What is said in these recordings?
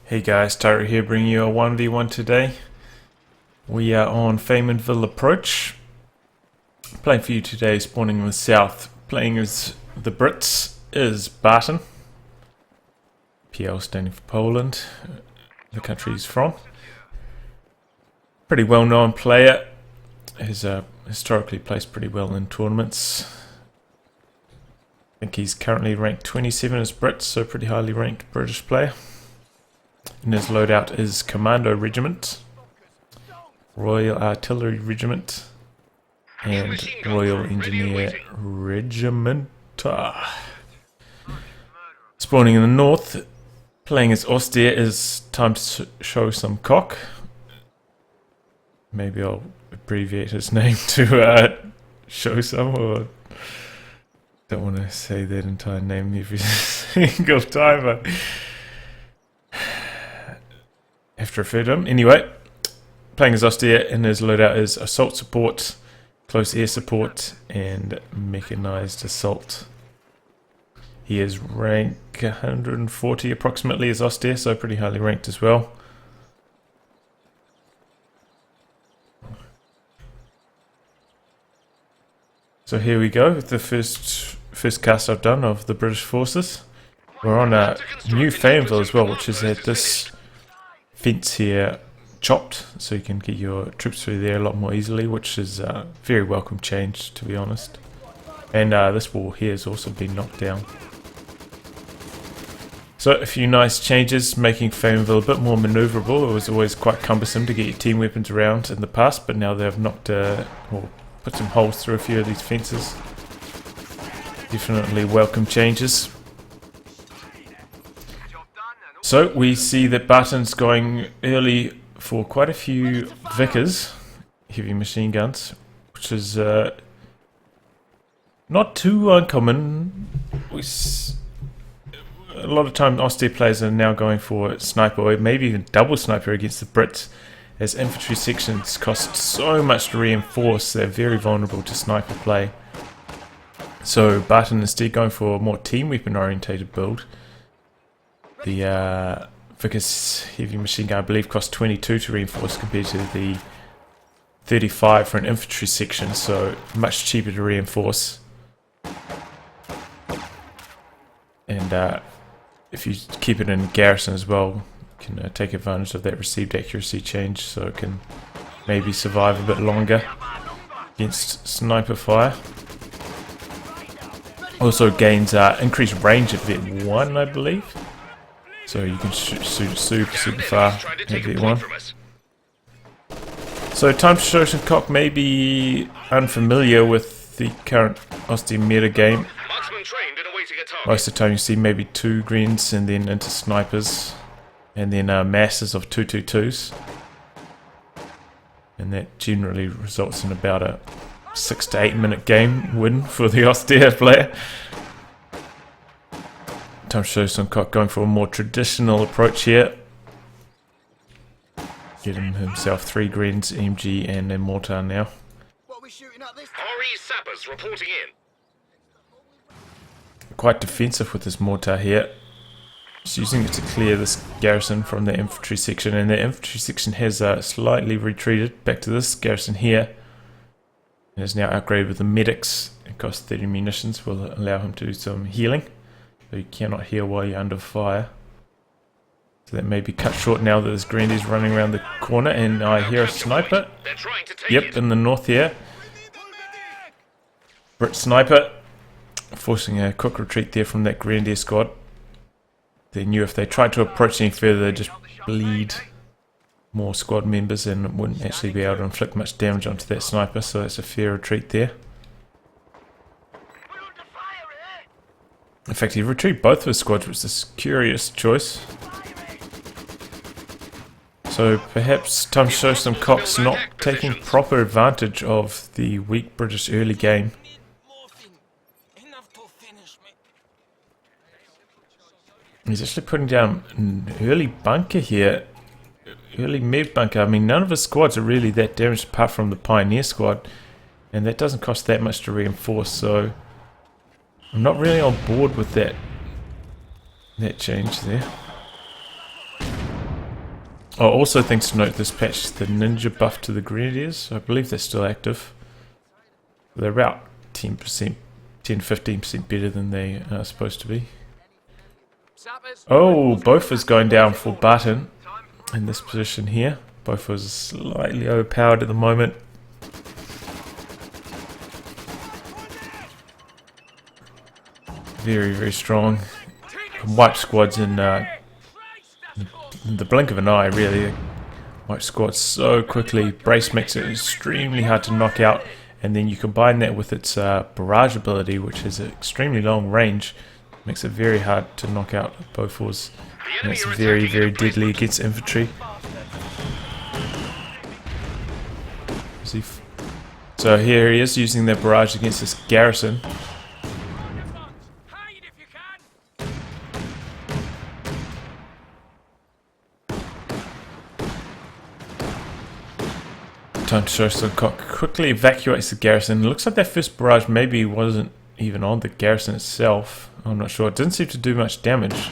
Hey guys, Tyro here bringing you a 1v1 today. We are on Faymonville approach. Playing for you today, spawning in the south. Playing as the Brits is Barton. PL standing for Poland, the country he's from. Pretty well known player. He's historically placed pretty well in tournaments. I think he's currently ranked 27 as Brits, so pretty highly ranked British player. And his loadout is Commando Regiment, Royal Artillery Regiment, and Royal Engineer Regiment. Spawning in the north, playing as Ostia is TimeToShowSomeCOCK. Maybe I'll abbreviate his name to show some, or don't want to say that entire name every single time. But have to refer to him. Anyway, playing as Ostia, and his loadout is assault support, close air support, and mechanized assault. He is rank 140 approximately as Ostia, so pretty highly ranked as well. So here we go with the first cast I've done of the British forces. We're on a new Faymonville as well, which has had this fence here chopped, so you can get your troops through there a lot more easily, which is a very welcome change, to be honest. And this wall here has also been knocked down. So a few nice changes, making Faymonville a bit more manoeuvrable. It was always quite cumbersome to get your team weapons around in the past, but now they've knocked or put some holes through a few of these fences. Definitely welcome changes. So we see that Barton's going early for quite a few Vickers, heavy machine guns, which is not too uncommon. A lot of time Ostia players are now going for sniper, or maybe even double sniper against the Brits, as infantry sections cost so much to reinforce. They're very vulnerable to sniper play. So Barton instead going for a more team weapon orientated build. The Vickers heavy machine gun, I believe, cost 22 to reinforce compared to the 35 for an infantry section, so much cheaper to reinforce. And if you keep it in garrison as well, you can take advantage of that received accuracy change, so it can maybe survive a bit longer against sniper fire. Also gains increased range at Vet 1, I believe. So you can shoot super far at Vet 1. So TimeToShowSomeCOCK may be unfamiliar with the current Ostia meta game. Most of the time you see maybe 2 greens and then into snipers, and then masses of 222s. And that generally results in about a 6 to 8 minute game win for the Ostia player. TimeToShowSomeCOCK going for a more traditional approach here. Getting himself 3 greens, MG and a mortar now. RE sappers reporting in. Quite defensive with this mortar here. Just using it to clear this garrison from the infantry section, and the infantry section has slightly retreated back to this garrison here. And is now upgraded with the medics. It costs 30 munitions, will allow him to do some healing. So you cannot heal while you're under fire. So that may be cut short now that this grandy's running around the corner, and I hear a sniper. Yep, in the north here. Brit sniper. Forcing a quick retreat there from that grenadier squad. They knew if they tried to approach any further, they'd just bleed more squad members and wouldn't actually be able to inflict much damage onto that sniper, so that's a fair retreat there. In fact, he retrieved both of his squads, which is a curious choice. So perhaps TimeToShowSomeCOCK's not taking proper advantage of the weak British early game. He's actually putting down an early bunker here. Early med bunker. I mean, none of his squads are really that damaged apart from the Pioneer squad. And that doesn't cost that much to reinforce, so I'm not really on board with that change there. Oh, also things to note, this patch is the ninja buff to the grenadiers. I believe they're still active. They're about 10%, 10-15% better than they are supposed to be. Oh, both is going down for Barton in this position here. Both is slightly overpowered at the moment. Very, very strong. Can wipe squads in the blink of an eye, really. Wipe squads so quickly. Brace makes it extremely hard to knock out, and then you combine that with its barrage ability, which has an extremely long range. Makes it very hard to knock out Bofors, and it's very, very deadly against infantry. So here he is using their barrage against this garrison. TimeToShowSomeCOCK quickly evacuates the garrison. It looks like that first barrage maybe wasn't even on the garrison itself. I'm not sure. It didn't seem to do much damage.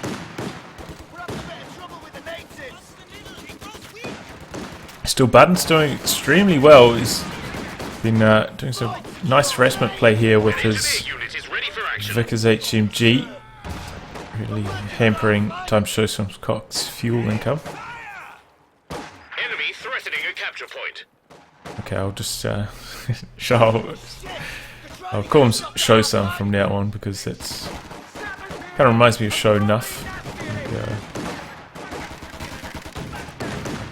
Still, Barton's doing extremely well. He's been doing some nice harassment play here with his Vickers HMG. Really hampering TimeToShowSomeCOCK's fuel income. Enemy threatening a capture point. Okay, I'll just I'll call him Show Some from now on, because it's kind of reminds me of Show Enough,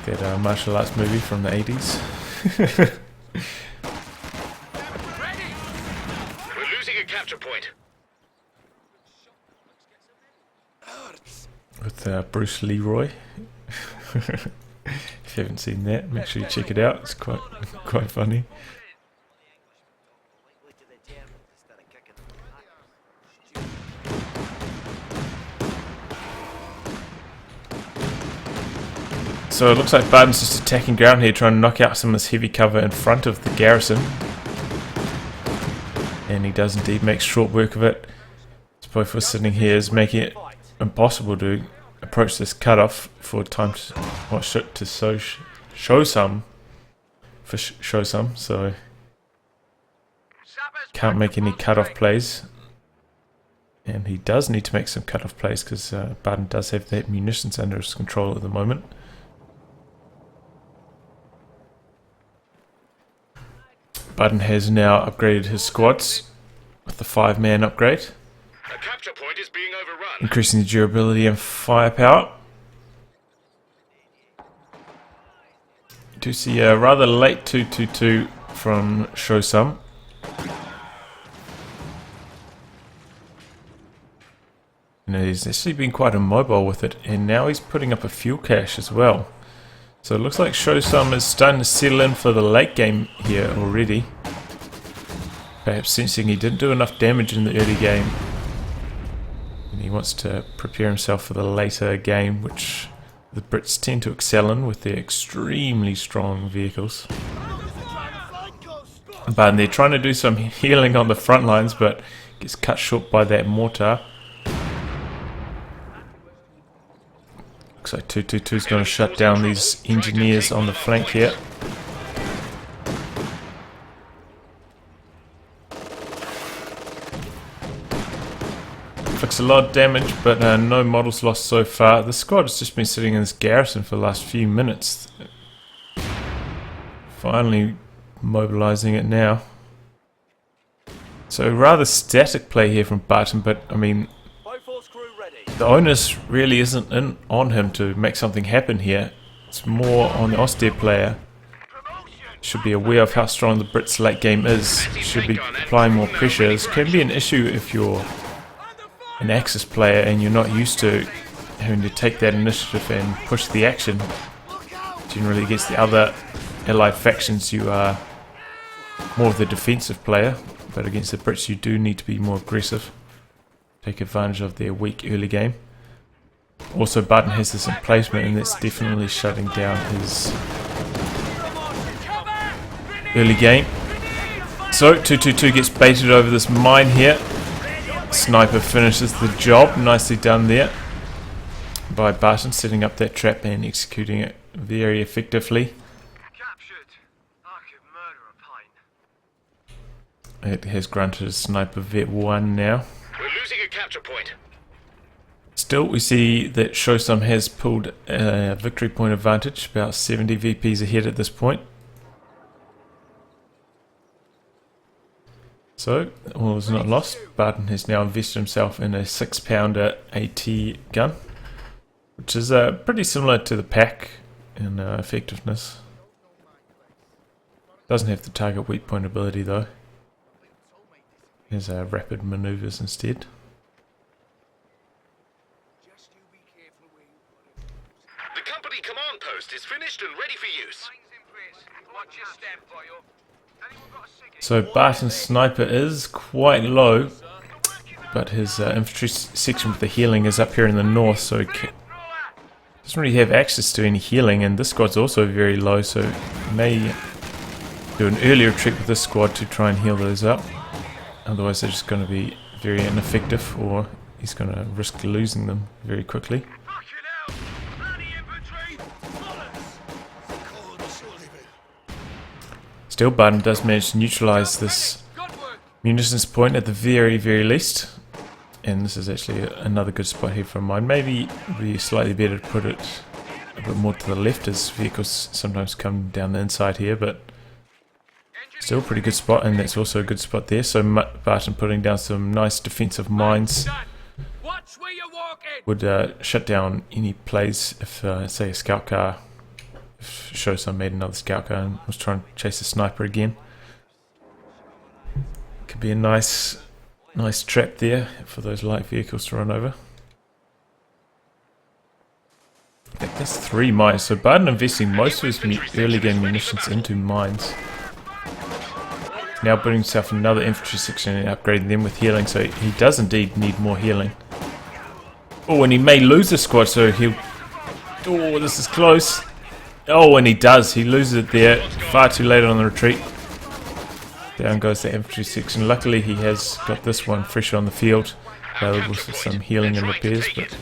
like that martial arts movie from the 80s. We're losing a capture point. With Bruce Leroy. If you haven't seen that, make sure you check it out. It's quite funny. So it looks like Barton's just attacking ground here, trying to knock out some of this heavy cover in front of the garrison. And he does indeed make short work of it. Both of us sitting here is making it impossible to approach this cutoff for time to show some. So can't make any cutoff plays. And he does need to make some cutoff plays, because Barton does have that munitions under his control at the moment. Barton has now upgraded his squads with the 5-man upgrade, A capture point is being overrun. increasing the durability and firepower. Do see a rather late 2-2-2 from Show Some. And he's actually been quite immobile with it, and now he's putting up a fuel cache as well. So it looks like Show Some is starting to settle in for the late game here already. Perhaps sensing he didn't do enough damage in the early game, and he wants to prepare himself for the later game, which the Brits tend to excel in with their extremely strong vehicles. But they're trying to do some healing on the front lines, but gets cut short by that mortar. Looks like 222 is going to shut down these engineers on the flank here. Inflicts a lot of damage, but no models lost so far. The squad has just been sitting in this garrison for the last few minutes. Finally mobilizing it now. So rather static play here from Barton, but I mean, the onus really isn't on him to make something happen here. It's more on the Austere player. Should be aware of how strong the Brits' late game is. Should be applying more pressure. This can be an issue if you're an Axis player and you're not used to having to take that initiative and push the action. Generally against the other allied factions you are more of the defensive player, but against the Brits you do need to be more aggressive. Take advantage of their weak early game. Also, Barton has this emplacement, and that's definitely shutting down his early game. So 222 gets baited over this mine here. Sniper finishes the job. Nicely done there. by Barton, setting up that trap and executing it very effectively. Captured. I could murder a pine. It has granted a sniper vet 1 now. We're losing a capture point. Still, we see that Showsome has pulled a victory point advantage, about 70 VPs ahead at this point. So, all is not lost. Barton has now invested himself in a 6-pounder AT gun, which is pretty similar to the pack in effectiveness. Doesn't have the target weak point ability though. Has rapid maneuvers instead. The company command post is finished and ready for use. Watch your step, boyo. Anyone got a cigarette? So Barton's sniper is quite low, but his infantry section with the healing is up here in the north, so he doesn't really have access to any healing, and this squad's also very low, so he may do an early retreat with this squad to try and heal those up. Otherwise they're just going to be very ineffective, or he's going to risk losing them very quickly. Still, Barton does manage to neutralise this munitions point at the very, very least. And this is actually another good spot here for mine. Maybe it would be slightly better to put it a bit more to the left, as vehicles sometimes come down the inside here, but still a pretty good spot, and that's also a good spot there. So Barton putting down some nice defensive mines would shut down any plays if, say, a scout car, if Showsome made another scout car and was trying to chase a sniper again. Could be a nice trap there for those light vehicles to run over. I think that's 3 mines, so Barton investing most of his early game munitions into mines. Now putting himself in another infantry section and upgrading them with healing, so he does indeed need more healing. Oh, and he may lose the squad, so he'll... Oh, this is close. Oh, and he does. He loses it there. Far too late on the retreat. Down goes the infantry section. Luckily, he has got this one fresh on the field, available for some healing and repairs. But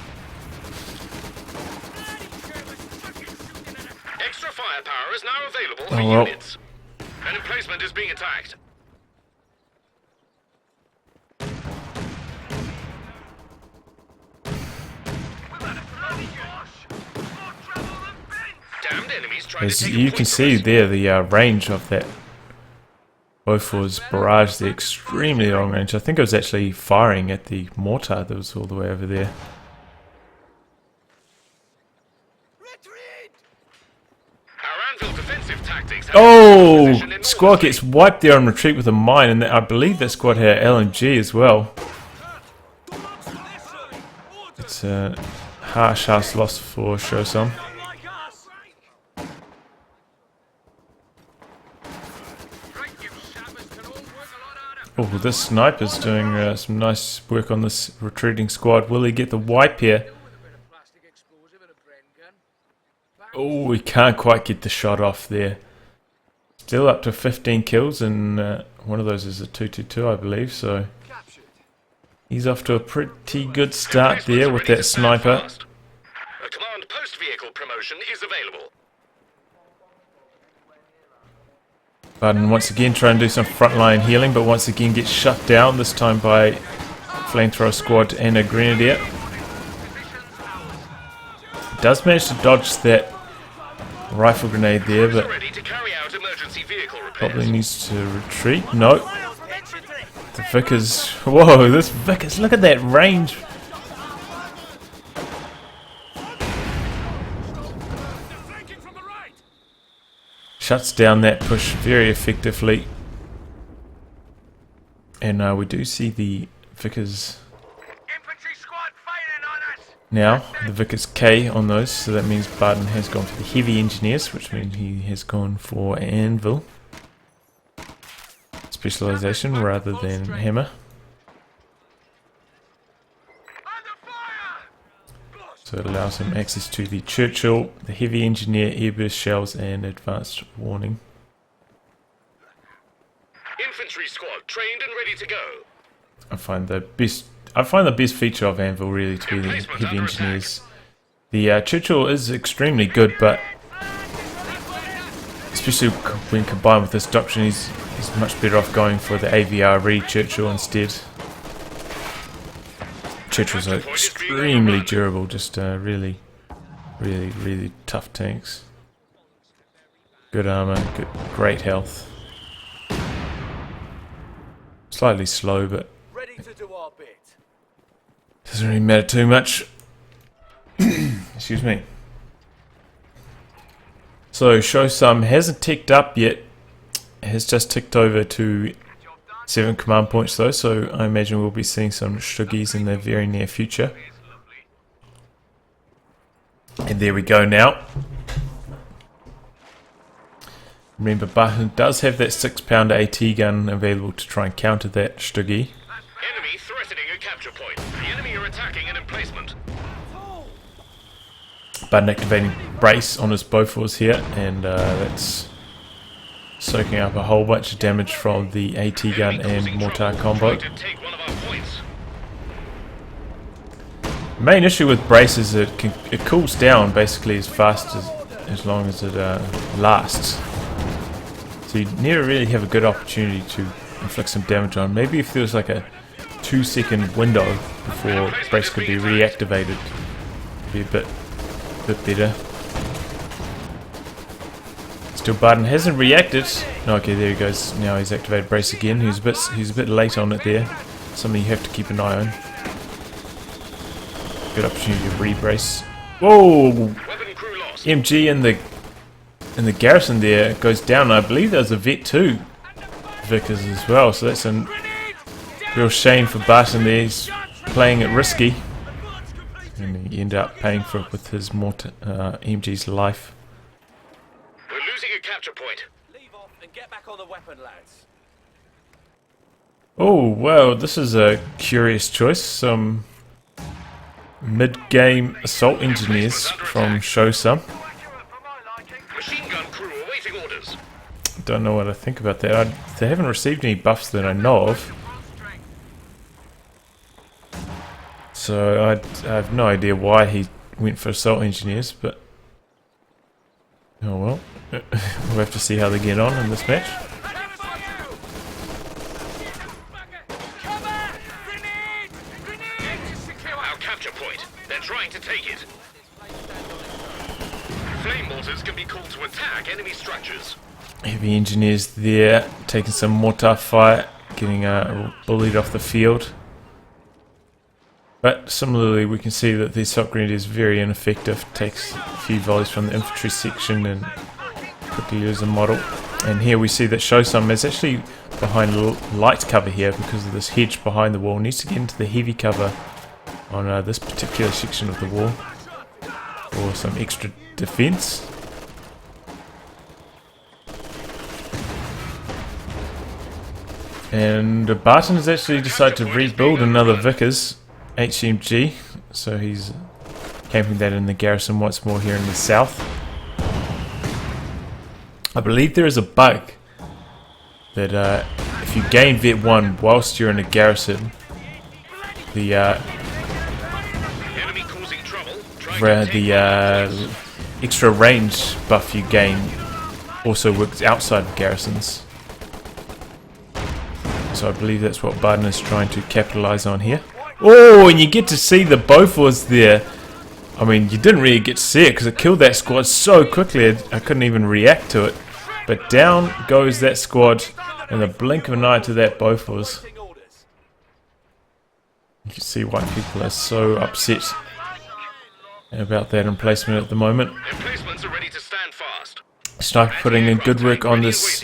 Extra firepower is now available for oh well. units. An emplacement is being attacked. Damned enemies trying to As take a you point can from see us. there, the range of that Bofor's barrage, the extremely long range. I think it was actually firing at the mortar that was all the way over there. Our Anvil defensive tactics have Oh! position in Squad Normandy. gets wiped there on retreat with a mine, and I believe that squad had LMG as well. It's a harsh loss for Showsome. Oh, this sniper's doing some nice work on this retreating squad. Will he get the wipe here? Oh, we can't quite get the shot off there. Still up to 15 kills, and one of those is a 222, I believe, so he's off to a pretty good start there with that sniper. A command post vehicle promotion is available. Barton once again trying to do some frontline healing, but once again gets shut down, this time by flamethrower squad and a grenadier. Does manage to dodge that rifle grenade there, but Ready to carry out emergency vehicle repairs. probably needs to retreat. No. The Vickers. Whoa, this Vickers, look at that range. Shuts down that push very effectively. And we do see the Vickers Infantry squad firing on us. now, the Vickers K on those, so that means Barton has gone for the heavy engineers, which means he has gone for Anvil specialization rather than hammer. Under fire. So it allows him access to the Churchill, the heavy engineer, airburst shells, and advanced warning. Infantry squad trained and ready to go. I find the best feature of Anvil really to be the heavy engineers. The Churchill is extremely good, but especially when combined with this doctrine, he's much better off going for the AVR Churchill instead. Churchills are extremely durable, just really tough tanks. Good armor, great health. Slightly slow, but doesn't really matter too much. Excuse me. So show some hasn't ticked up yet. It has just ticked over to 7 command points though, so I imagine we'll be seeing some Shuggies in the very near future. And there we go now. Remember, Barton does have that 6-pounder AT gun available to try and counter that Stuggy. Enemy threatening a capture point. The enemy are attacking an emplacement. Barton activating brace on his Bofors here, and that's soaking up a whole bunch of damage from the AT gun and mortar combo. Main issue with brace is it cools down basically as fast as long as it lasts. So you never really have a good opportunity to inflict some damage on. Maybe if there was like a 2-second window before brace could be reactivated, it'd be a bit better. Still, Barton hasn't reacted. Okay, there he goes. Now he's activated brace again. He's a bit late on it there. Something you have to keep an eye on. Good opportunity to re-brace. Whoa! MG in the garrison there goes down. I believe there's a Vet 2 Vickers as well. So that's a real shame for Barton there. He's playing it risky, and he ended up paying for it with his MG's life. We're losing a capture point. Leave off and get back on the weapon, lads. Oh wow, this is a curious choice. Some mid-game assault engineers from Show Some. Machine gun crew awaiting orders. Don't know what I think about that. They haven't received any buffs that I know of, so I have no idea why he went for assault engineers, but oh well. We'll have to see how they get on in this match. Our capture point. They're trying to take it. Flame mortars can be called to attack enemy structures. Heavy engineers there, taking some mortar fire, getting bullied off the field. But similarly, we can see that the assault grenade is very ineffective. Takes a few volleys from the infantry section and quickly loses a model. And here we see that Show Some is actually behind light cover here because of this hedge behind the wall. Needs to get into the heavy cover on this particular section of the wall for some extra defense. And Barton has actually decided to rebuild another Vickers HMG, so he's camping that in the garrison once more here in the south. I believe there is a bug that if you gain Vet 1 whilst you're in a garrison, the extra range buff you gain also works outside of garrisons. So I believe that's what Barton is trying to capitalize on here. Oh, and you get to see the Bofors there. I mean, you didn't really get to see it because it killed that squad so quickly I couldn't even react to it. But down goes that squad in the blink of an eye to that Bofors. You can see why people are so upset about that emplacement at the moment. Emplacements are ready to stand fast. Sniper putting in good work on this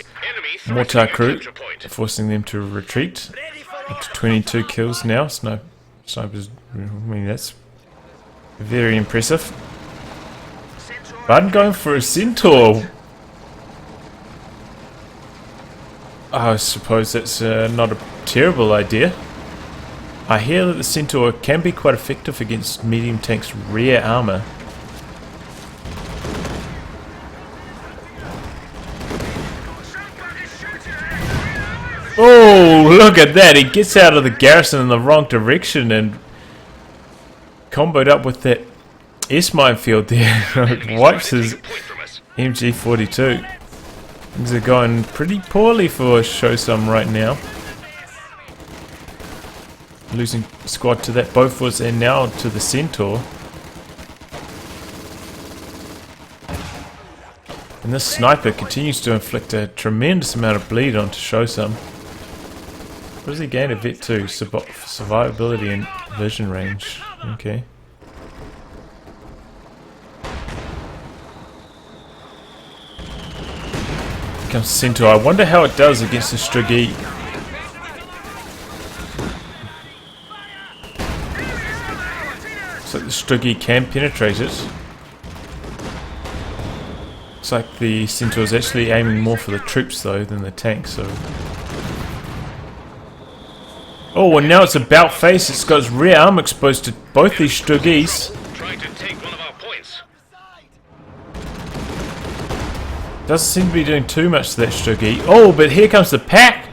mortar crew, forcing them to retreat. Up to 22 kills now. Snipers, I mean, that's very impressive. Barton going for a Centaur. I suppose that's not a terrible idea. I hear that the Centaur can be quite effective against medium tanks' rear armor. Oh, look at that! He gets out of the garrison in the wrong direction and comboed up with that S-mine field there. Enemies Wipes trying to his take a point from us. MG42. Things are going pretty poorly for ShowSome right now. Losing squad to that Bofors and now to the Centaur. And this sniper continues to inflict a tremendous amount of bleed onto ShowSome. What does he gain at Vet 2? Survivability and vision range. Okay. Here comes Centaur. I wonder how it does against the Striggy. So the Striggy can penetrate it. Looks like the Centaur is actually aiming more for the troops though than the tanks. So. Oh, and now it's about face. It's got its rear arm exposed to both these Striggys. Trying to take one of our points. Doesn't seem to be doing too much to that Striggy. Oh, but here comes the pack.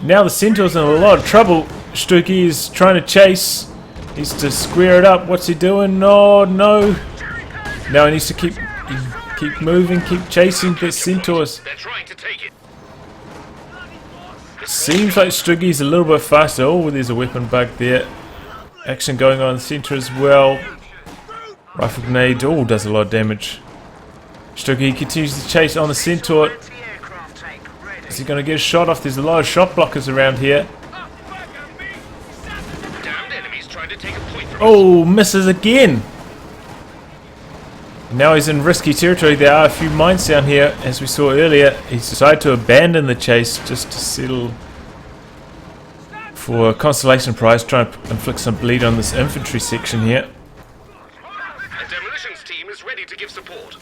Now the Centaur's in a lot of trouble. Striggy is trying to chase. Needs to square it up. What's he doing? Oh no! Now he needs to keep moving, keep chasing the Centaurs. They're trying to take it. Seems like Striggy's a little bit faster. Oh, there's a weapon bug there. Action going on in the center as well. Rifle grenade. Oh, does a lot of damage. Striggy continues to chase on the Centaur. Is he going to get a shot off? There's a lot of shot blockers around here. Downed enemies trying to take a point from us. Oh, misses again. Now he's in risky territory. There are a few mines down here, as we saw earlier. He's decided to abandon the chase just to settle for a consolation prize, trying to inflict some bleed on this infantry section here. The demolitions team is ready to give support.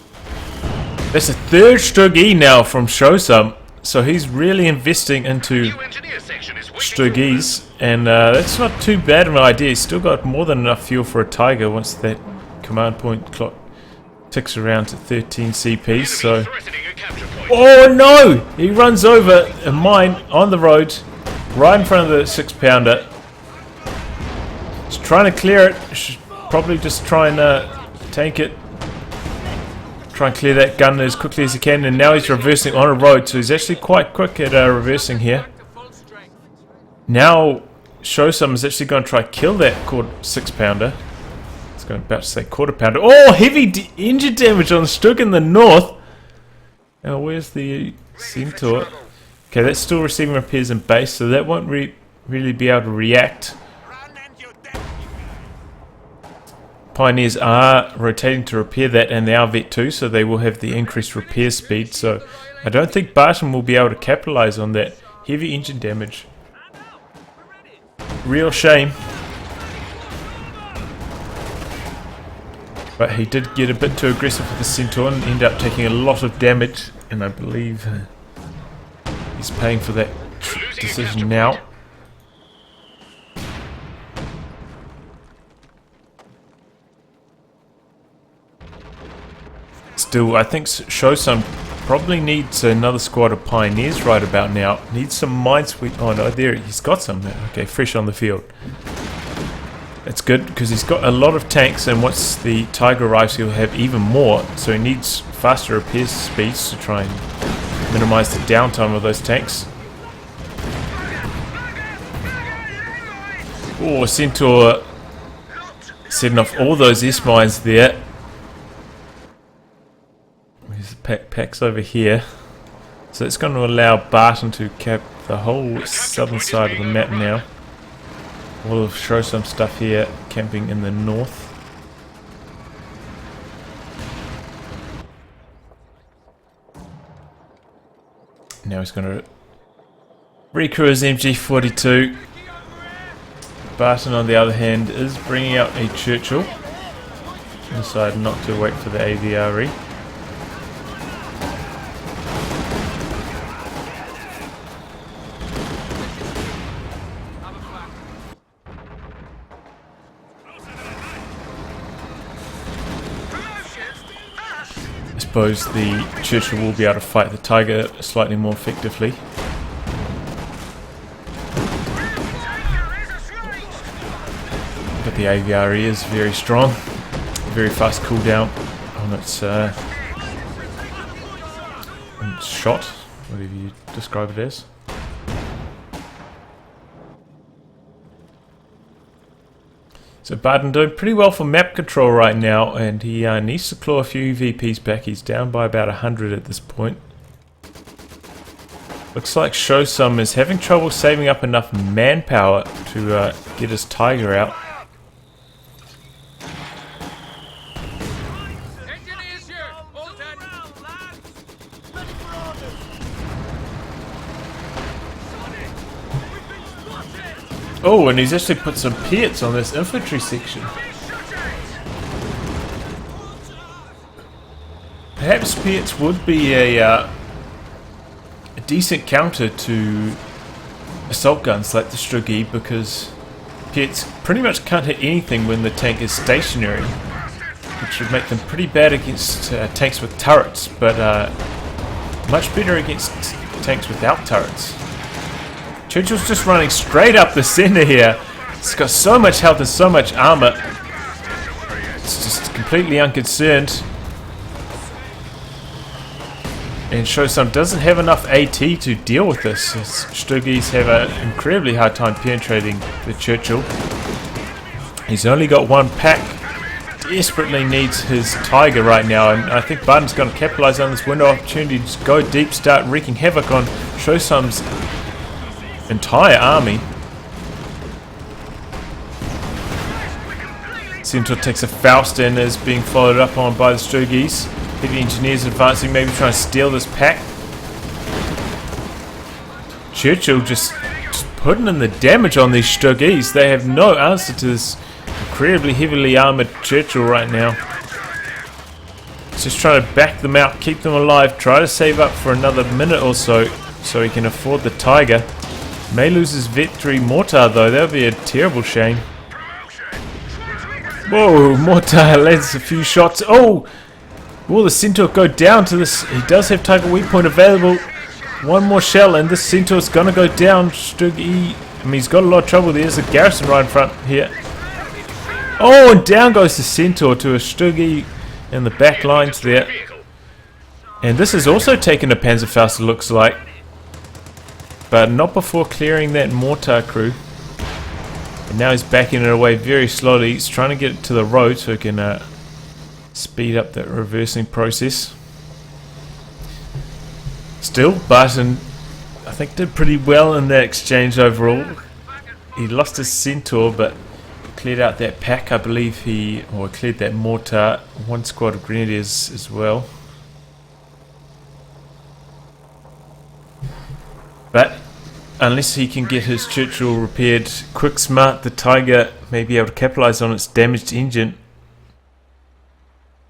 That's the third Striggy now from ShowSome, so he's really investing into New engineer section is waiting. Striggys, and that's not too bad of an idea. He's still got more than enough fuel for a Tiger once that command point clock ticks around to 13 CP, so... Threatening a capture point. Oh no! He runs over a mine on the road, right in front of the 6-pounder. He's trying to clear it. Should probably just try and tank it. Try and clear that gun as quickly as he can, and now he's reversing on a road, so he's actually quite quick at reversing here. Now ShowSome is actually going to try to kill that 6-pounder. Going about to say quarter-pounder. Oh, heavy engine damage on the Strug in the north. Now, where's the Centaur? Okay, that's still receiving repairs in base, so that won't really be able to react. Pioneers are rotating to repair that, and they are Vet 2, so they will have the increased repair speed. So I don't think Barton will be able to capitalize on that heavy engine damage. Real shame. But he did get a bit too aggressive with the Centaur and ended up taking a lot of damage, and I believe he's paying for that decision now. Still, I think ShowSome probably needs another squad of Pioneers right about now. Needs some minesweep. Oh no, there he's got some. Okay, fresh on the field. That's good because he's got a lot of tanks, and once the Tiger arrives he'll have even more, so he needs faster repair speeds to try and minimize the downtime of those tanks. Oh, Centaur setting off all those S-mines there. There's the packs over here, so it's going to allow Barton to cap the whole southern side of the map now. We'll show some stuff here, camping in the north. Now he's going to recrew his MG42. Barton, on the other hand, is bringing out a Churchill. Decided not to wait for the AVRE. I suppose the Churchill will be able to fight the Tiger slightly more effectively. But the AVRE is very strong. very fast cooldown on its shot, whatever you describe it as. So Barton doing pretty well for map control right now, and he needs to claw a few VPs back. He's down by about 100 at this point. Looks like Showsome is having trouble saving up enough manpower to get his Tiger out. Engineers here! All done! Oh, and he's actually put some pits on this infantry section. Perhaps pits would be a decent counter to assault guns like the Struggy, because pits pretty much can't hit anything when the tank is stationary, which would make them pretty bad against tanks with turrets, but much better against tanks without turrets. Churchill's just running straight up the center here. It's got so much health and so much armor. It's just completely unconcerned. And Showsome doesn't have enough AT to deal with this. His Struggies have an incredibly hard time penetrating the Churchill. He's only got one pack. Desperately needs his Tiger right now, and I think Barton's going to capitalize on this window opportunity to go deep, start wreaking havoc on Showsome's entire army. Centaur takes a Faust and is being followed up on by the Struggies. Heavy engineers advancing, maybe trying to steal this pack. Churchill just putting in the damage on these Struggies. They have no answer to this incredibly heavily armored Churchill right now. He's just trying to back them out, keep them alive, try to save up for another minute or so he can afford the Tiger. May lose his Victory Mortar though, that would be a terrible shame. Whoa, Mortar lands a few shots. Oh! Will the Centaur go down to this? He does have Tiger weak point available. One more shell and this Centaur's gonna go down. Struggy, I mean, he's got a lot of trouble. There's a garrison right in front here. Oh, and down goes the Centaur to a Struggy in the back lines there. And this has also taken a Panzerfaust, it looks like. But not before clearing that mortar crew. And now he's backing it away very slowly. He's trying to get it to the road so he can speed up that reversing process. Still, Barton, I think, did pretty well in that exchange overall. He lost his Centaur, but cleared out that pack. I believe he cleared that mortar. One squad of grenadiers as well. But unless he can get his Churchill repaired quick smart, the Tiger may be able to capitalize on its damaged engine.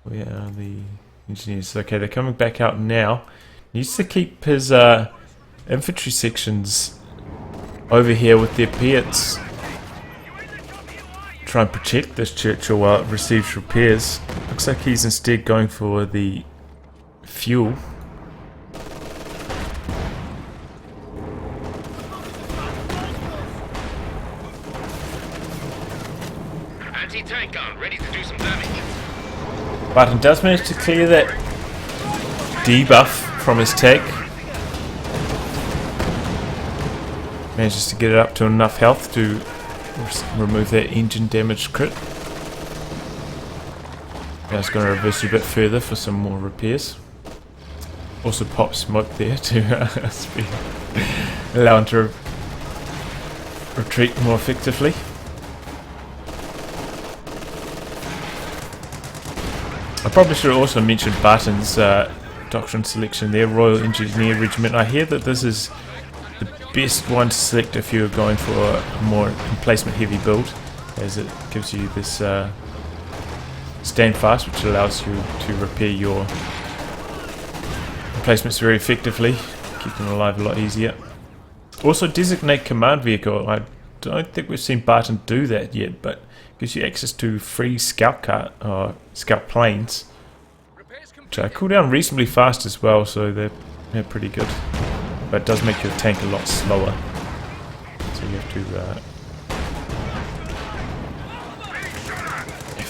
Where are the engineers? Okay, they're coming back out now. Needs to keep his infantry sections over here with their pits. Try and protect this Churchill while it receives repairs. Looks like he's instead going for the fuel. Anti-tank gun ready to do some damage. Barton does manage to clear that debuff from his tank. Manages to get it up to enough health to remove that engine damage crit. Now it's going to reverse it a bit further for some more repairs. Also pop smoke there to allow him to retreat more effectively. I probably should have also mentioned Barton's doctrine selection there, Royal Engineer Regiment. I hear that this is the best one to select if you're going for a more emplacement heavy build, as it gives you this stand fast, which allows you to repair your emplacements very effectively, keep them alive a lot easier. Also designate command vehicle. I don't think we've seen Barton do that yet, but gives you access to free scout planes, which cool down reasonably fast as well, so they're pretty good. But it does make your tank a lot slower, so you have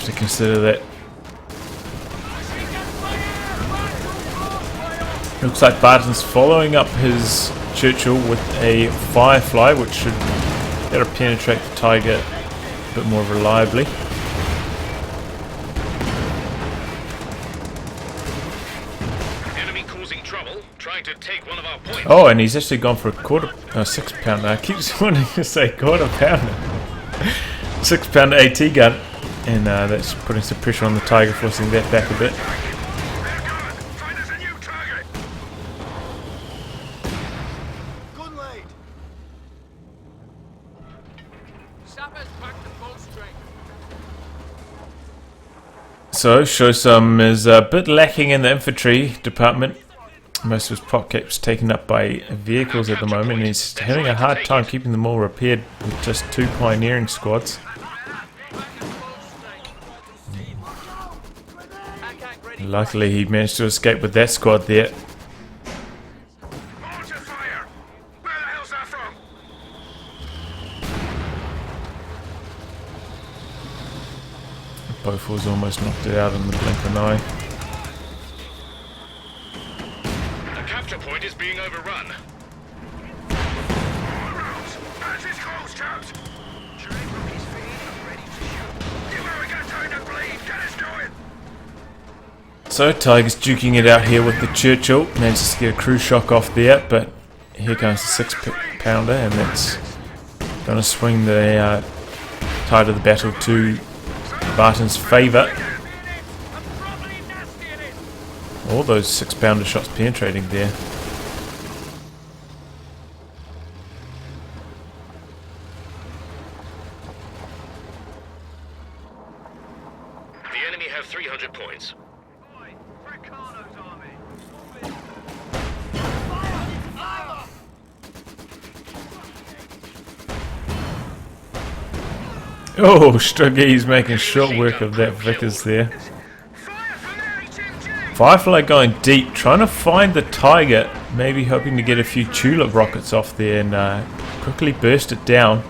to consider that Looks like Barton's following up his Churchill with a Firefly, which should better penetrate the Tiger a bit more reliably. Enemy causing trouble, trying to take one of our points. Oh, and he's actually gone for a 6 pounder. I keep wanting to say quarter pounder. 6 pounder AT gun, and that's putting some pressure on the Tiger, forcing that back a bit. Find us a new target. Gun laid. Sappers back to full strength. So, Showsome is a bit lacking in the infantry department. Most of his prop cap's taken up by vehicles at the moment, and he's having a hard time keeping them all repaired with just 2 pioneering squads. Luckily, he managed to escape with that squad there. Mortar fire. Where the hell's that from? Beaufort's almost knocked it out in the blink of an eye. The capture point is being overrun. As is close, chaps. Train rookies feed, ready to shoot. You haven't got time to bleed. Get us going. So Tiger's duking it out here with the Churchill. Manages to get a crew shock off there, but here comes the 6 pounder, and that's going to swing the tide of the battle to Barton's favour. All those 6 pounder shots penetrating there. The enemy have 300 points. Oh, Struggy's making short work of that Vickers there. Firefly going deep, trying to find the Tiger, maybe hoping to get a few tulip rockets off there and quickly burst it down.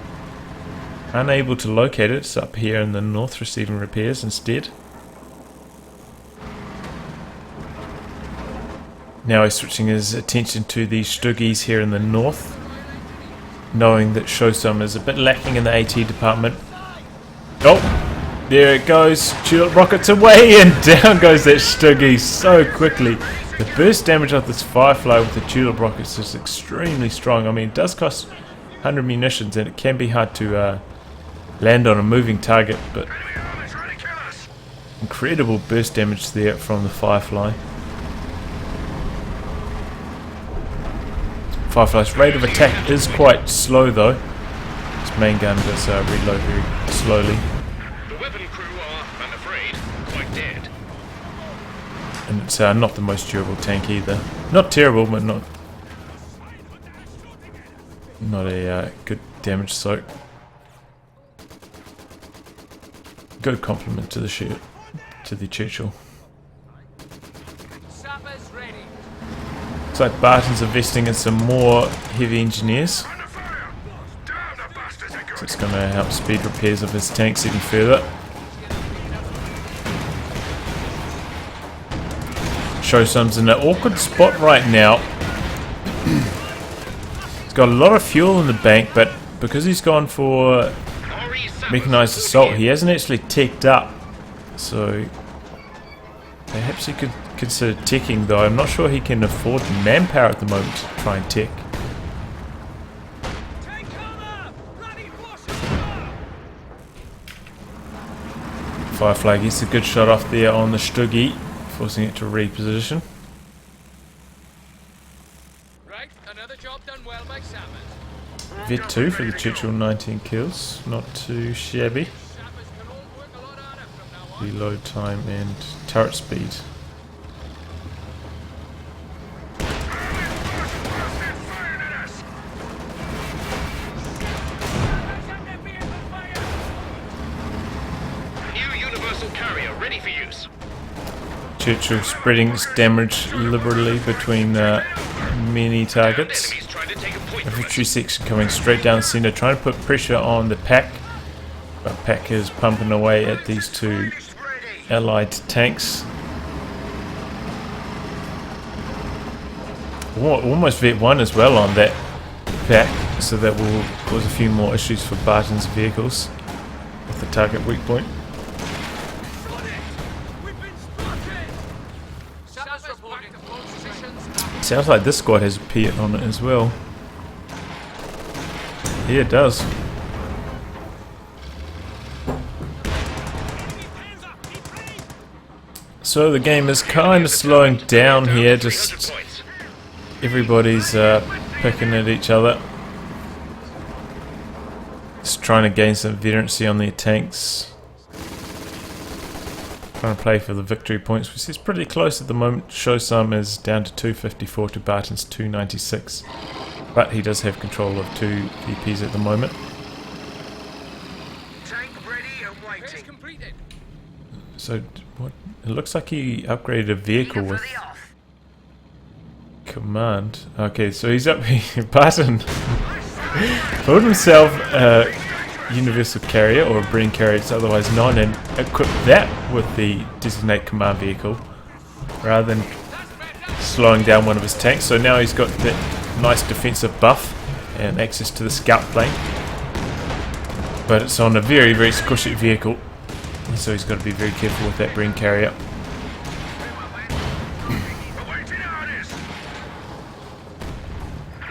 Unable to locate it, it's up here in the north receiving repairs instead. Now he's switching his attention to the Stuggies here in the north, knowing that Showsome is a bit lacking in the AT department. Oh, there it goes. Tulip rockets away, and down goes that Stuggy so quickly. The burst damage of this Firefly with the tulip rockets is extremely strong. I mean, it does cost 100 munitions, and it can be hard to land on a moving target, but incredible burst damage there from the Firefly. Firefly's rate of attack is quite slow though. His main gun does reload very slowly. The weapon crew are, I'm afraid, quite dead. And it's not the most durable tank either. Not terrible, but not a good damage soak. Good compliment to the Churchill. Sappers ready. Looks like Barton's investing in some more heavy engineers. So it's going to help speed repairs of his tanks even further. Showsome's in an awkward spot right now. He's got a lot of fuel in the bank, but because he's gone for mechanized assault, he hasn't actually teched up. So perhaps he could consider teching, though. I'm not sure he can afford the manpower at the moment to try and tech. Firefly gets a good shot off there on the Stuggy, forcing it to reposition. Right, another job done well by Sappers. Vet 2 for the Churchill, 19 kills, not too shabby. Sappers can all work a lot harder from now on. Reload time and turret speed. New universal carrier ready for use. Churchill spreading its damage liberally between many targets. Enemies trying to take a point from us. Infantry section coming straight down the centre, trying to put pressure on the pack. But pack is pumping away at these two allied tanks. almost vet 1 as well on that pack, so that will cause a few more issues for Barton's vehicles with the target weak point. Sounds like this squad has a Piat on it as well. Yeah, it does. So the game is kind of slowing down here, just everybody's picking at each other. Just trying to gain some veterancy on their tanks. Trying to play for the victory points, which is pretty close at the moment. Showsome is down to 254 to Barton's 296. But he does have control of 2 VPs at the moment. Tank ready and waiting. So what? It looks like he upgraded a vehicle with command. Okay, so he's up. Barton built himself a universal carrier, or a Breen carrier, it's otherwise known, and equipped that with the designate command vehicle rather than slowing down one of his tanks. So now he's got that nice defensive buff and access to the scout plane, but it's on a very, very squishy vehicle, so he's got to be very careful with that Breen carrier.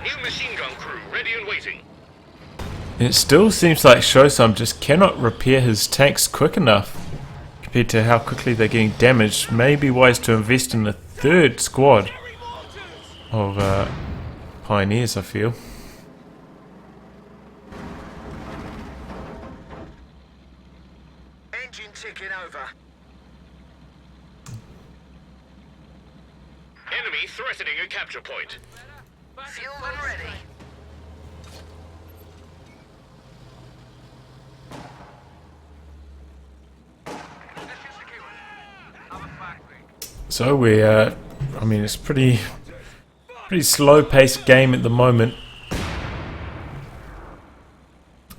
New machine gun crew ready and waiting. And it still seems like Showsome just cannot repair his tanks quick enough compared to how quickly they're getting damaged. Maybe wise to invest in a 3rd squad of pioneers, I feel. Engine ticking over. Enemy threatening a capture point. Fueled and ready. So we're, I mean, it's pretty slow-paced game at the moment.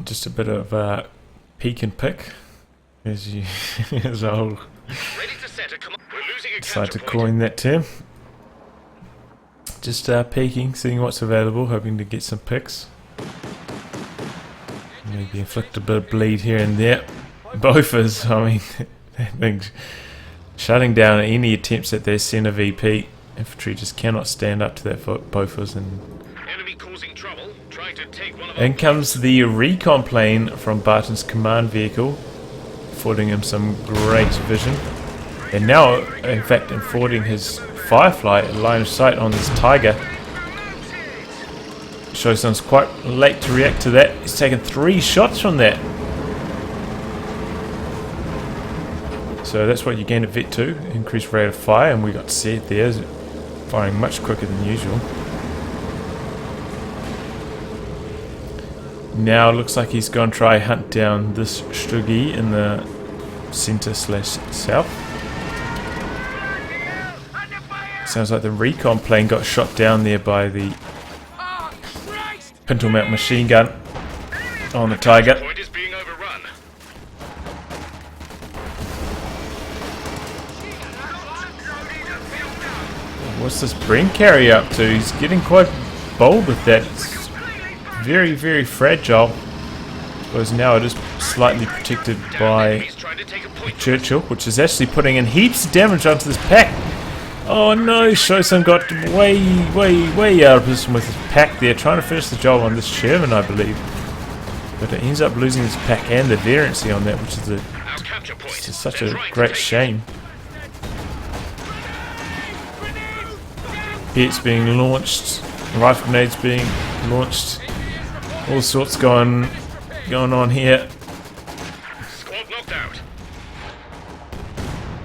Just a bit of peek and pick, as you, as I'll Ready to set a command. We're losing a decide to capture point. coin that term. Just peeking, seeing what's available, hoping to get some picks. Maybe inflict a bit of bleed here and there. Bofas, I mean, that thing's shutting down any attempts at their center VP. Infantry just cannot stand up to that Bofas, and Enemy causing trouble, trying to take one of in comes the recon plane from Barton's command vehicle, affording him some great vision. And now, in fact, affording his Firefly a line of sight on this Tiger. Showsome's quite late to react to that. He's taken 3 shots from that. So that's what you gain at Vet 2, increased rate of fire, and we got to see it there, firing much quicker than usual. Now it looks like he's going to try hunt down this Stuggy in the center/south. Sounds like the recon plane got shot down there by the pintle mount machine gun on the Tiger. point is being overrun. What's this Breen carrier up to? He's getting quite bold with that. It's very, very fragile. I suppose now it is slightly protected by Enemies trying to take a point. Churchill, which is actually putting in heaps of damage onto this pack. Oh no, Showsome got way out of position with his pack there, trying to finish the job on this Sherman, I believe. But it ends up losing his pack and the variancy on that, which is Our capture point. just such They're a trying to great take it. shame. Hits being launched, rifle grenades being launched, all sorts going on here. Squad knocked out.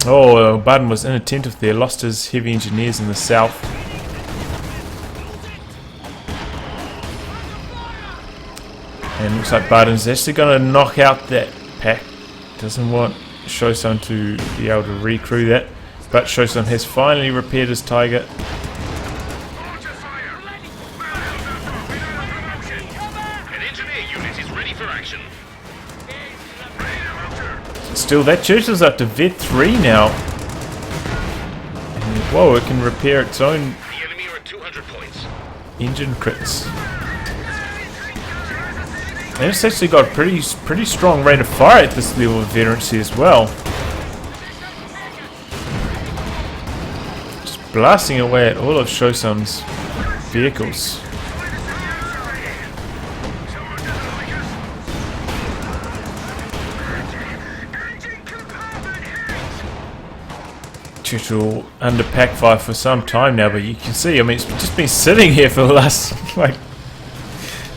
Oh, Barton was inattentive there, lost his heavy engineers in the south. And looks like Barton's actually going to knock out that pack. Doesn't want Showsome to be able to recrew that. But Showsome has finally repaired his Tiger. An engineer unit is ready for action. Still, that Churchill's up to Vet 3 now. And, whoa, it can repair its own The enemy are 200 points. Engine crits. And it's actually got a pretty strong rate of fire at this level of veterancy as well. Just blasting away at all of ShowSome's vehicles. Churchill under pack fire for some time now, but you can see, I mean, it's just been sitting here for the last like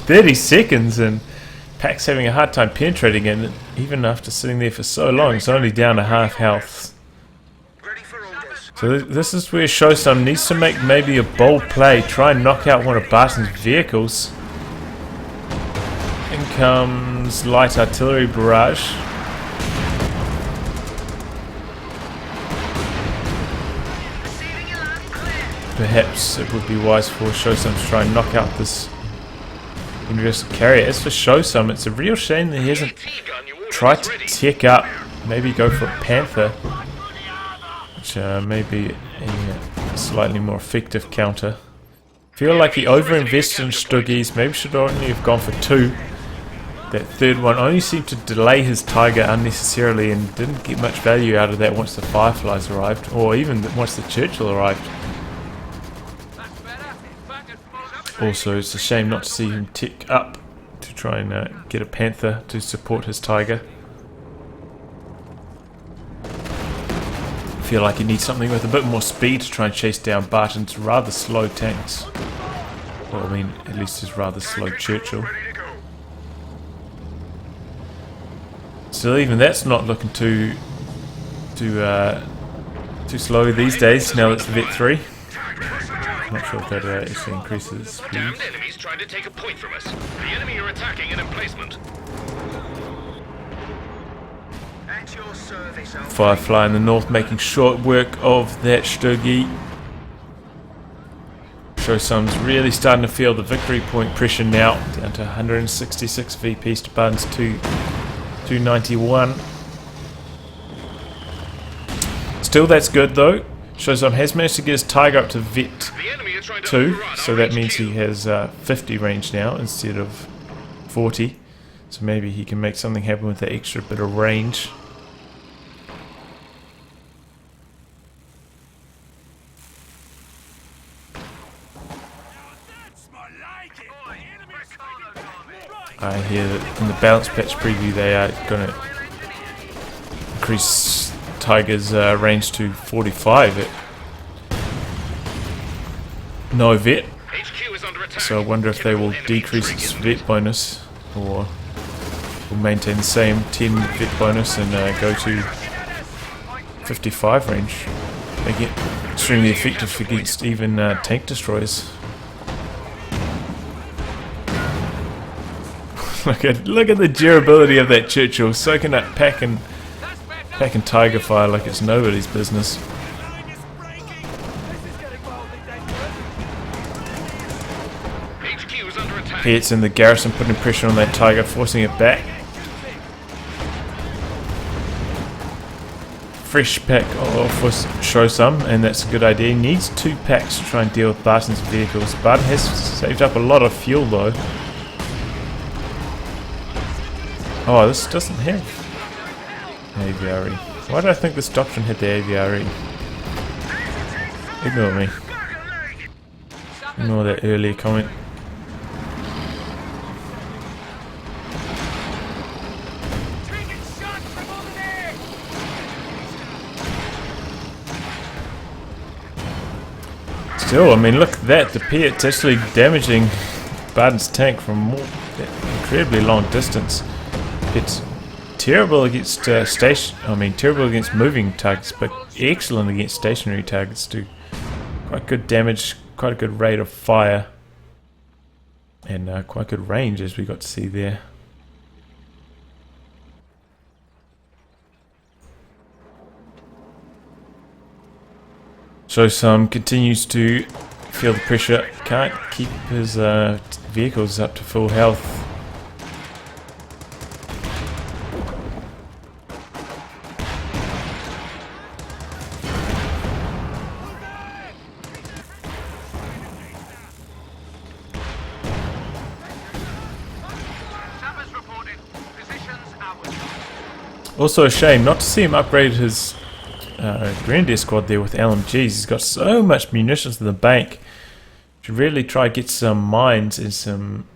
30 seconds, and Pack's having a hard time penetrating it, even after sitting there for so long. It's only down to half health. So this is where ShowSome needs to make maybe a bold play, try and knock out one of Barton's vehicles. In comes light artillery barrage. Perhaps it would be wise for ShowSome to try and knock out this universal carrier. As for ShowSome, it's a real shame that he hasn't tried to tech up, maybe go for a Panther, which may be a slightly more effective counter. Feel like he overinvested in Stuggies, maybe should only have gone for 2. That third one only seemed to delay his Tiger unnecessarily and didn't get much value out of that once the Fireflies arrived, or even once the Churchill arrived. Also, it's a shame not to see him tick up to try and get a Panther to support his Tiger. I feel like he needs something with a bit more speed to try and chase down Barton's rather slow tanks. Well, I mean, at least his rather slow Churchill. Still, even that's not looking too slow these days. Now it's the Vet 3. I'm not sure if that actually increases speed. Damned enemies trying to take a point from us. The enemy are attacking an emplacement. At your service, Firefly in the north making short work of that Stuggy. ShowSome's really starting to feel the victory point pressure now. Down to 166 VPs to Barton's 291. Still, that's good though. ShowSome has managed to get his Tiger up to Vet 2, so that means he has 50 range now instead of 40. So maybe he can make something happen with that extra bit of range. I hear that in the balance patch preview they are going to increase Tiger's range to 45 at no vet. So I wonder if they will decrease its vet bonus or will maintain the same 10 vet bonus and go to 55 range. They get extremely effective against even tank destroyers. Look at the durability of that Churchill, soaking up pack and Tiger fire like it's nobody's business. Hits in the garrison, putting pressure on that Tiger, forcing it back. Fresh pack for ShowSome, and that's a good idea. He needs 2 packs to try and deal with Barton's vehicles. Barton has saved up a lot of fuel though. Oh, this doesn't have AVRE. Why did I think this doctrine had the AVRE? Ignore me. Ignore that earlier comment. Still, I mean, look at that. The Piat's actually damaging Barton's tank from incredibly long distance. It's terrible against terrible against moving targets, but excellent against stationary targets. Do quite good damage, quite a good rate of fire, and quite good range, as we got to see there. ShowSome continues to feel the pressure. Can't keep his vehicles up to full health. Also a shame not to see him upgrade his Grenadier squad there with LMGs. He's got so much munitions in the bank. Should really try to get some mines and some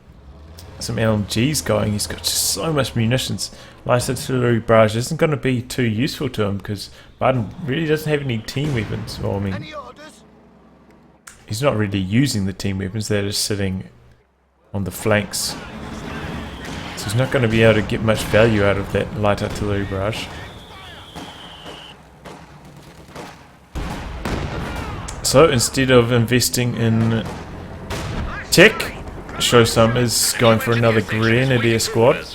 LMGs going. He's got just so much munitions. Light artillery barrage isn't going to be too useful to him because Barton really doesn't have any team weapons. Well, I mean, he's not really using the team weapons. They're just sitting on the flanks. So he's not going to be able to get much value out of that light artillery barrage. So instead of investing in tech, ShowSome is going for another Grenadier squad.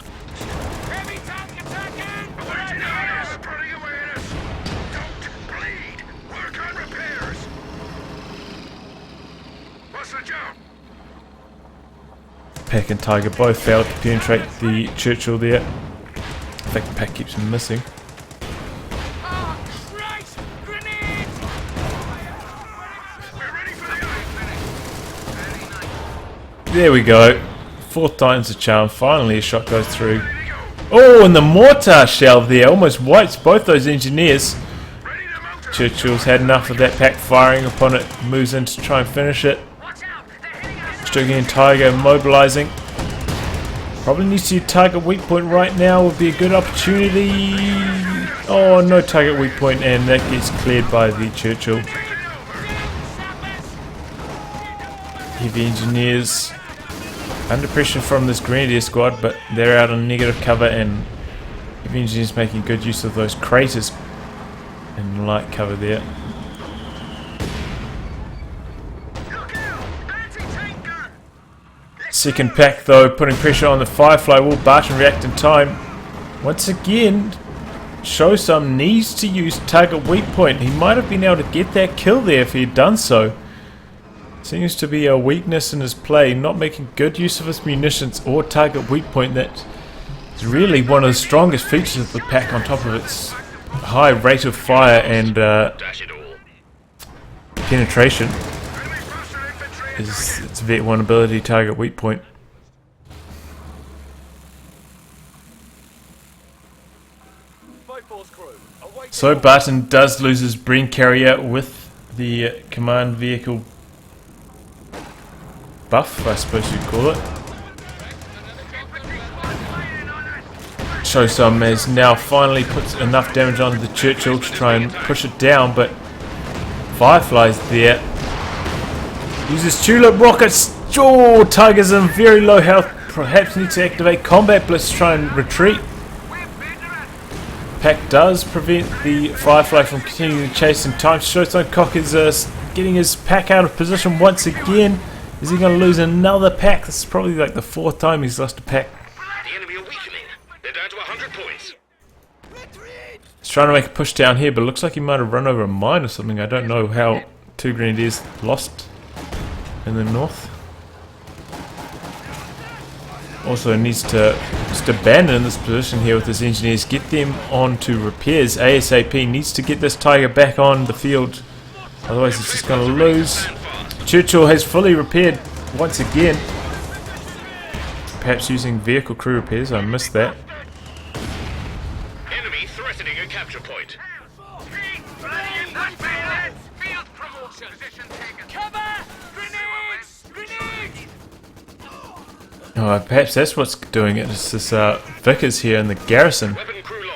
Pack and Tiger both failed to penetrate the Churchill there. In fact, the pack keeps missing. There we go. Fourth time's the charm. Finally a shot goes through. Oh, and the mortar shell there almost wipes both those engineers. Churchill's had enough of that pack firing upon it. Moves in to try and finish it. Sturgeon and Tiger mobilizing. Probably needs to target weak point right now. Would be a good opportunity. Oh, no target weak point, and that gets cleared by the Churchill. Heavy engineers under pressure from this Grenadier squad, but they're out on negative cover, and heavy engineers making good use of those craters in light cover there. Second pack though, putting pressure on the Firefly. Will Barton react in time? Once again, ShowSome needs to use target weak point. He might have been able to get that kill there if he had done so. Seems to be a weakness in his play, not making good use of his munitions or target weak point. That is really one of the strongest features of the pack, on top of its high rate of fire and penetration. Is its vet one ability, target weak point. So Barton does lose his Bren carrier with the command vehicle buff, I suppose you'd call it. ShowSome has now finally put enough damage on the Churchill to try and push it down, but Firefly's there. Uses tulip rockets. Oh, Tiger's in very low health. Perhaps needs to activate combat blitz to try and retreat. Pack does prevent the Firefly from continuing the chase in time. TimeToShowSomeCOCK is getting his pack out of position once again. Is he going to lose another pack? This is probably like the fourth time he's lost a pack. The enemy are weakening. They're down to 100 points. He's trying to make a push down here, but it looks like he might have run over a mine or something. I don't know how two Grenadiers lost in the north. Also needs to just abandon this position here with his engineers, get them on to repairs ASAP. Needs to get this Tiger back on the field, otherwise he's just going to lose. Churchill has fully repaired once again, perhaps using vehicle crew repairs. I missed that. Enemy threatening a capture point. Oh, perhaps that's what's doing it. It's this Vickers here in the garrison,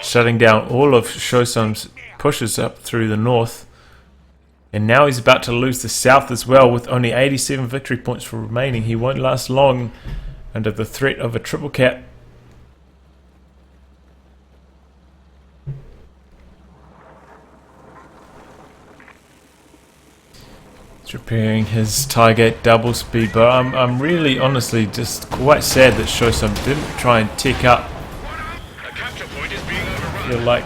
shutting down all of ShowSome's pushes up through the north. And now he's about to lose the south as well, with only 87 victory points for remaining. He won't last long under the threat of a triple cap. He's repairing his Tiger at double speed, but I'm really honestly just quite sad that ShowSome didn't try and tick up. I feel like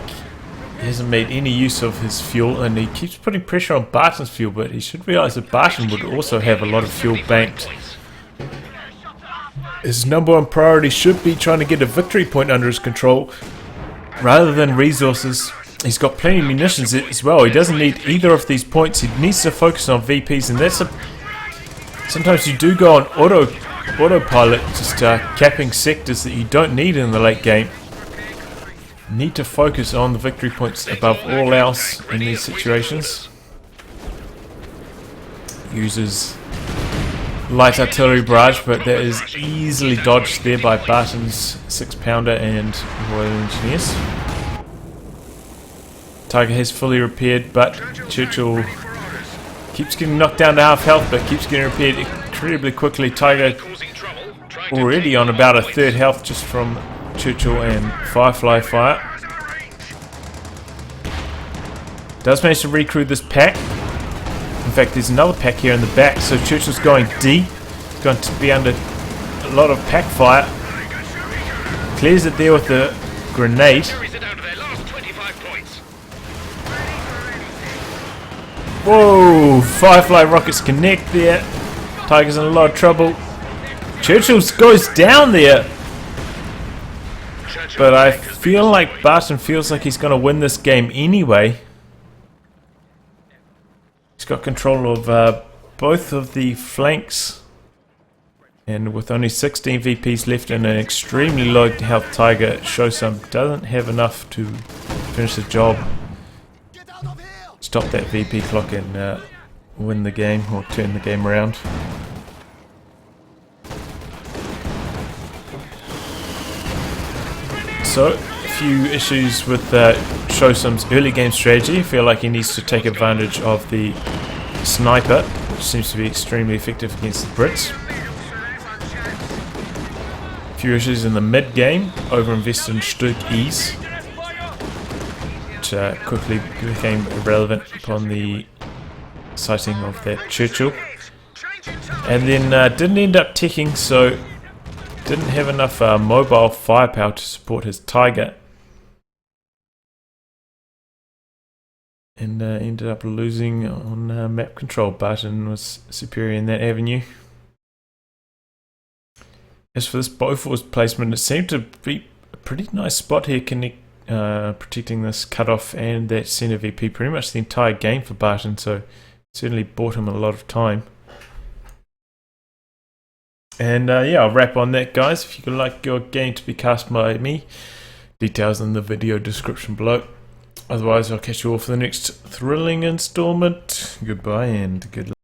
he hasn't made any use of his fuel, and he keeps putting pressure on Barton's fuel, but he should realise that Barton would also have a lot of fuel banked. His number one priority should be trying to get a victory point under his control, rather than resources. He's got plenty of munitions as well. He doesn't need either of these points. He needs to focus on VPs, and that's sometimes you do go on autopilot, just capping sectors that you don't need in the late game. need to focus on the victory points above all else in these situations. Uses light artillery barrage, but that is easily dodged there by Barton's 6-pounder and Royal Engineers. Tiger has fully repaired, but Churchill keeps getting knocked down to half health, but keeps getting repaired incredibly quickly. Tiger already on about a third health just from Churchill and Firefly fire. Does manage to recruit this pack. In fact, there's another pack here in the back, so Churchill's going deep. He's going to be under a lot of pack fire. Clears it there with the grenade. Whoa! Firefly rockets connect there. Tiger's in a lot of trouble. Churchill goes down there. But I feel like Barton feels like he's going to win this game anyway. He's got control of both of the flanks. And with only 16 VPs left and an extremely low health Tiger, TimeToShowSome doesn't have enough to finish the job. Stop that VP clock and win the game, or turn the game around. So, a few issues with TimeToShowSome's early game strategy. I feel like he needs to take advantage of the sniper, which seems to be extremely effective against the Brits. A few issues in the mid game, overinvested in Sturk Ease, which quickly became irrelevant upon the sighting of that Churchill. And then didn't end up ticking, so didn't have enough mobile firepower to support his Tiger. And ended up losing on map control. Barton was superior in that avenue. As for this Bofors placement, it seemed to be a pretty nice spot here, protecting this cutoff and that center VP pretty much the entire game for Barton, so certainly bought him a lot of time. And yeah, I'll wrap on that, guys. If you'd like your game to be cast by me, details in the video description below. Otherwise, I'll catch you all for the next thrilling installment. Goodbye and good luck.